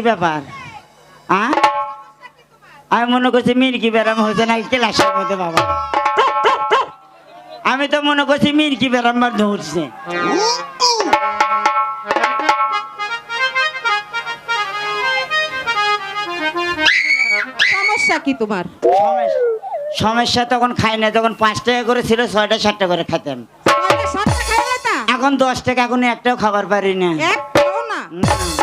ব্যাপার? আমি মনে করছি মির্কি ব্যারাম হয়েছে না ক্লাসের মধ্যে বাবা। আমি তো মনে করছি মির্কি ব্যারাম ধরছে। সমস্যা কি তোমার? সমস্যা তখন খাই না, তখন 5 টাকা করে ছিল, 6টা 7টা করে খেতাম। এখন 10 টাকা, এখন একটাও খাবার পারি না।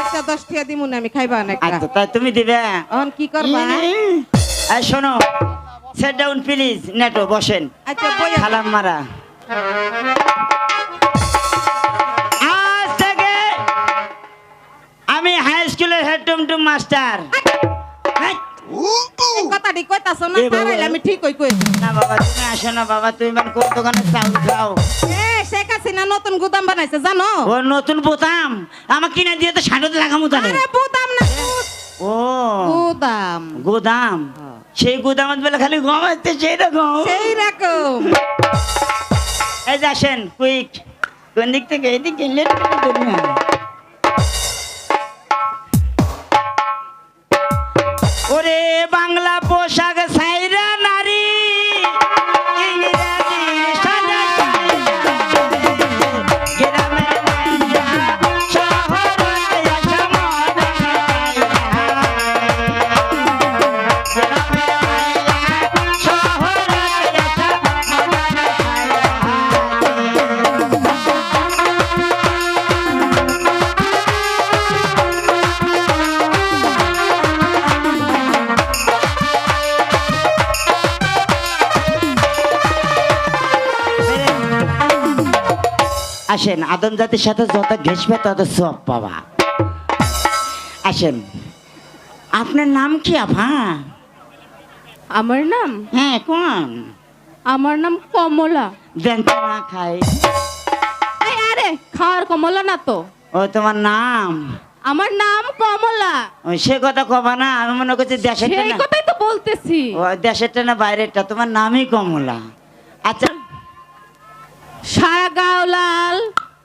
একটা 10 টাকা দিমু না, আমি খাইবা না। আচ্ছা তাই তুমি দিবে? এখন কি করবা? এই শোনো, সেট ডাউন প্লিজ। নেটো বসেন। আচ্ছা বই সালাম মারা। আজ থেকে আমি হাই স্কুলের হেড টুমটুম মাস্টার। কথাটি কইতাছ না, তারাইলে আমি ঠিক কই। না বাবা তুমি আসো না বাবা, তুমি মানে কোন দোকানে চাউল খাও? শেখ হাসিনা নতুন গুদাম বানাইছে জানো? ও নতুন বোতাম আমার কিনা দিয়ে তো সাড়ে লাগামু জানে। আরে বোতাম না, ও গুদাম। গুদাম, সেই গুদামত বেলা খালি ঘুমাইতে সেই রকম। এই যে আসেন কুইক। কোন দিক থেকে? এদিকে লেট করে না। ওরে বাংলা পোশাক সাইরা নারী, ইংরেজি সাজা গ্রামের মেয়েরা শহরে আসা মনে শহরে আসা আসেন। আদম জাতির সাথে যত ঘেসবে তত সব পাবা। আসেন, আপনার নাম কি আপা? আমার নাম? হ্যাঁ কোন? আমার নাম কমলা। দেন তো না খাই। আরে খাওয়ার কমলা না তো। ও তোমার নাম? আমার নাম কমলা। ওই সে কথা কবা না, আমি মনে করছি দেশের সেই কথাই তো বলতেছি। ও দেশেরটা না বাইরেরটা? তোমার নামই কমলা। আচ্ছা সারা গাও লাল,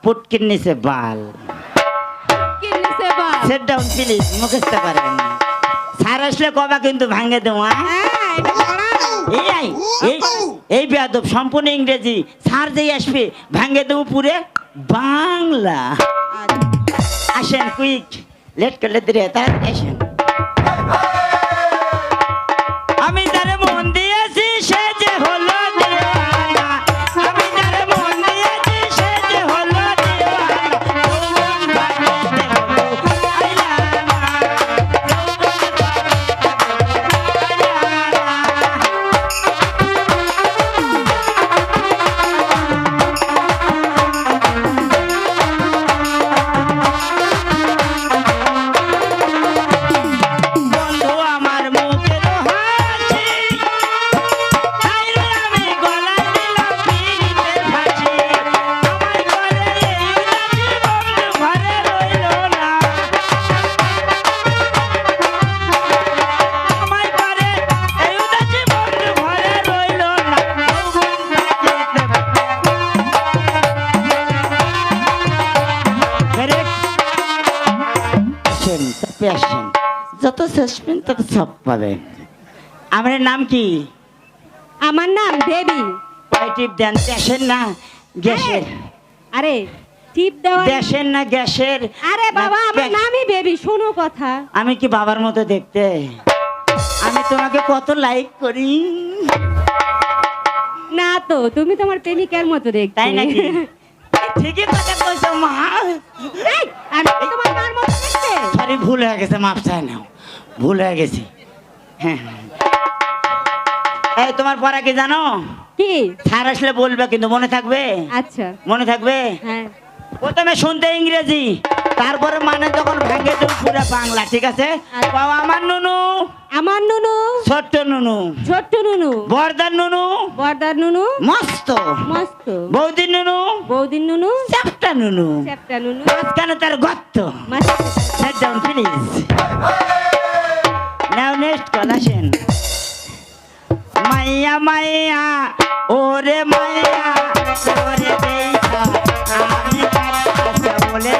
পুটকির নিচে বাল। কিনেছে বাল। সেট ডাউন প্লিজ, মুখস্থ পারবেন না। স্যার আসলে কবা কিন্তু ভাঙে দেবো। এই বেয়াদব সম্পূর্ণ ইংরেজি। স্যার যেই আসবে ভাঙে দেবো পুরে বাংলা। আসেন কুইক, লেট করলে দেরি হয়, তাড়াতাড়ি আসেন। আমি যারে মন দিয়েছি সে যে হলো দিওয়ানা, আমি যারে মন দিয়েছি সে যে হলো বন্ধু আমার মুখের হাসি, তাই রে আমি গলায় দিলাম পিরিতের ফাঁসি। আমায় করে এই উদাসী বন্ধু ঘরে রইল না, আমায় করে এই উদাসী বন্ধু ঘরে রইল না। আসেন তারপরে আসেন, যত শেষবেন তত সব পাবেন। আমার নাম কি? আমার নাম দেবী। টিপ দেন। দেশের না গ্যাসের? আরে টিপ দেওয়া। দেশের না গ্যাসের? আরে বাবা আমার নামই বেবি, শোনো কথা। আমি কি বাবার মতো দেখতে? আমি তোমাকে কত লাইক করি। না তো, তুমি তোমার প্রেমিকার মতো দেখতে। তাই নাকি? ঠিকই কথা কইছো মা। আমি তোমার মার মতো দেখতে। সরি ভুল হয়ে গেছে, মাপ চাই নাও, ভুল হয়ে গেছে। হ্যাঁ এই তোমার পড়া কি জানো? কি? স্যার আসলে বলবে কিন্তু মনে থাকবে? আচ্ছা মনে থাকবে? হ্যাঁ। প্রথমে শুনতে ইংরেজি, তারপরে মানে যখন ভাঙে দেব পুরো বাংলা, ঠিক আছে? বাবা আমার নুনু, আমার নুনু, ছোট্ট নুনু, ছোট্ট নুনু, বর্দার নুনু, বর্দার নুনু, মস্ত মস্ত, বৌদির নুনু, বৌদির নুনু, চ্যাপটা নুনু, চ্যাপটা নুনু, মাঝখানে তার গর্ত। Sit down, please. Now next call আসেন। মাইয়া মাইয়া ওরে মাইয়া ওরে দেখা আমি কাছে বলে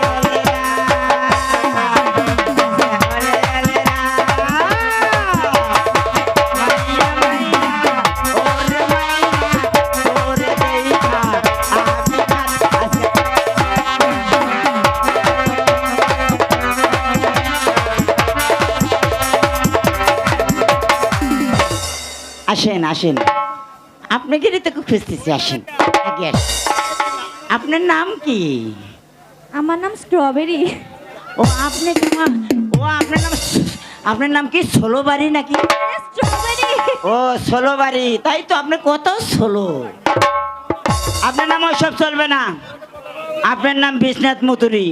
আসেন আসেন, আপনাকে তো খুঁজতেছি, আসেন আগে আসেন। আপনার নাম কি? আমার নাম স্ট্রবেরি। ও আপনি ও আপনার নাম কি ষোলোবাড়ি নাকি? স্ট্রবেরি। ও ষোলোবাড়ি, তাই তো আপনি কত ষোলো। আপনার নাম ওইসব চলবে না, আপনার নাম বিশ্বনাথ মুতুরি।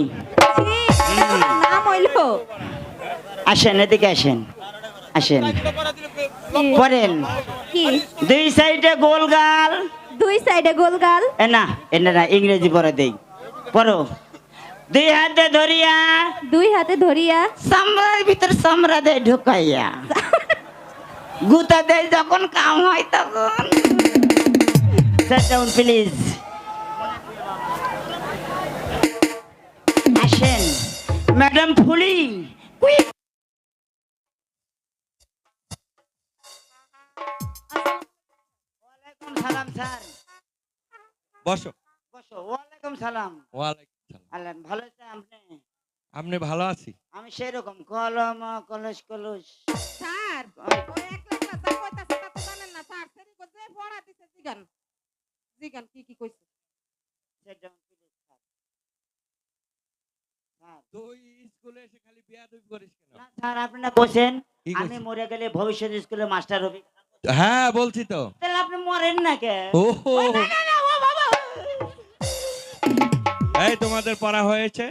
নাম হইলো আসেন এদিকে আসেন, আসেন পড়েন। কি? দুই সাইডে গোলগাল। দুই সাইডে গোলগাল। না না ইংরেজি পড়ে দেই, পড়ো। দুই হাতে ধরিয়া, দুই হাতে ধরিয়া, সামরার ভিতর সামরা দেয় ঢুকাইয়া, গুতা দেয় যখন কাম হয় তখন। Sit down, please. আসেন ম্যাডাম ফুলি, কুইক। ওয়ালাইকুম সালাম স্যার। বসো। বসো। ওয়ালাইকুম সালাম। ওয়ালাইকুম সালাম। আল্লাহ ভালো আছেন আপনি? আপনি ভালো আছি? আমি সেরকম কলম কলস কলস। স্যার ওই একলা একলা যা কইতাছে তা তো জানেন না স্যার, সেরি কো যে পড়া দিছে জিগান জিগান কি কি কইছে। Sit down, please, sir. Sir, তুই স্কুলে এসে খালি বেয়াদবি করিস কেন? না স্যার আপনি না বসেন, কি আমি কইছি? মরে গেলে ভবিষ্যৎ স্কুলে মাস্টার হবি। হ্যাঁ বলছি তো। তাহলে আপনি মরেন না কে? ওহো, ও না, না, না, ও বাবা। এই তোমাদের পড়া হয়েছে?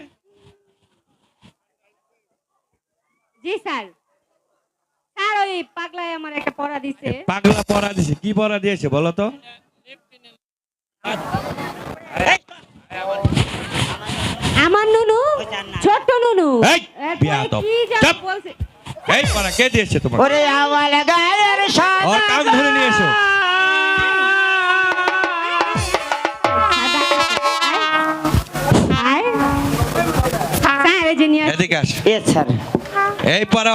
জি স্যার। স্যার ওই পাগলাই আমার একটা পড়া দিছে। পাগলা পড়া দিছে, কি পড়া দিয়েছে বলো তো? আমার নুনু, ওই যান না। ছোট্ট নুনু। এই, এরপরে বিয়াদব। কি যেন চাপ। বলছে। এই পড়া কে দিয়েছে তোমার? ওরে আওয়াল গায়ের সাদা। ওর কান ধরে নিয়ে এসো। স্যার এই যে নিয়ে আসছি। এদিকে আস। এ স্যার। এই পড়া